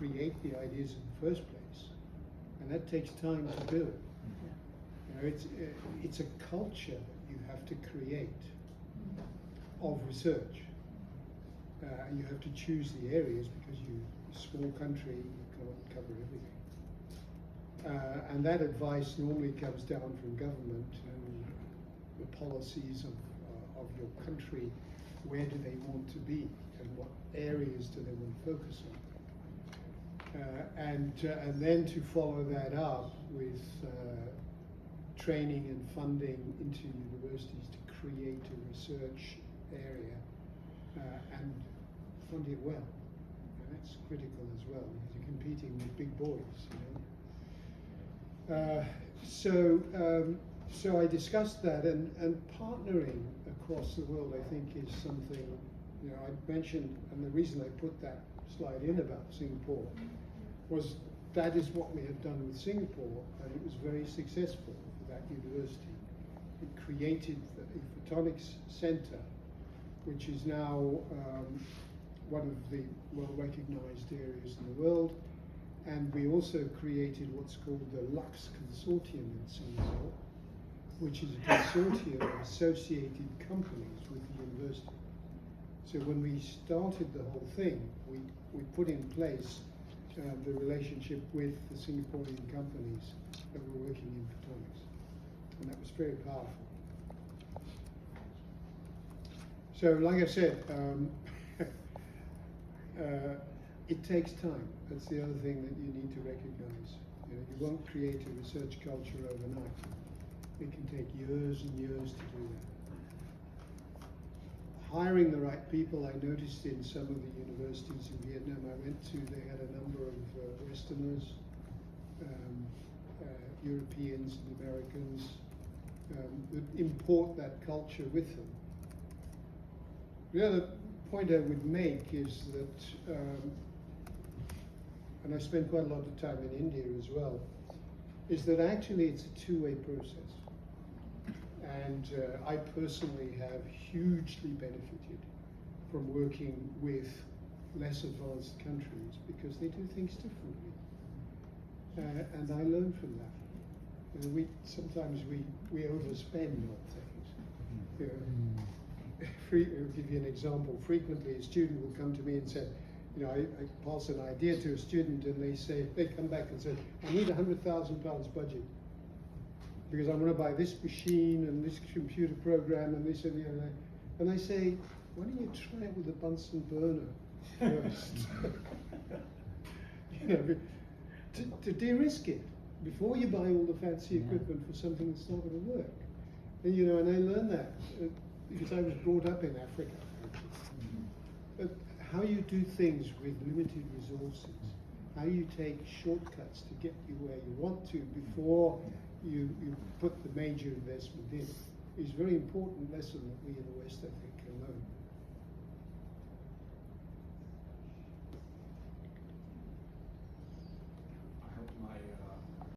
create the ideas in the first place, and that takes time to build. You know, it's a culture that you have to create of research. And you have to choose the areas because you're a small country, you can't cover everything. And that advice normally comes down from government and the policies of your country. Where do they want to be and what areas do they want to focus on? And then to follow that up with training and funding into universities to create a research area and fund it well. And that's critical as well because you're competing with big boys, you know. So I discussed that, and partnering across the world, I think, is something, you know, I mentioned, and the reason I put that slide in about Singapore was that is what we have done with Singapore, and it was very successful for that university. It created a photonics center, which is now one of the well-recognized areas in the world. And we also created what's called the Lux Consortium in Singapore, which is a consortium of associated companies with the university. So when we started the whole thing, we put in place the relationship with the Singaporean companies that were working in photonics. And that was very powerful. So like I said, it takes time. That's the other thing that you need to recognize. You know, you won't create a research culture overnight. It can take years and years to do that. Hiring the right people, I noticed in some of the universities in Vietnam I went to, they had a number of Westerners, Europeans and Americans that import that culture with them. The other point I would make is that, and I spent quite a lot of time in India as well, is that actually it's a two-way process. And I personally have hugely benefited from working with less advanced countries because they do things differently. And I learn from that. You know, sometimes we overspend on things. You know, I'll give you an example. Frequently, a student will come to me and say, you know, I pass an idea to a student, and they come back and say, I need £100,000 budget because I want to buy this machine and this computer program and this and the other. And I say, why don't you try it with a Bunsen burner first? You know, to de-risk it before you buy all the fancy equipment for something that's not going to work. And you know, and I learned that. Because I was brought up in Africa. But how you do things with limited resources, how you take shortcuts to get you where you want to before you put the major investment in, is a very important lesson that we in the West, I think,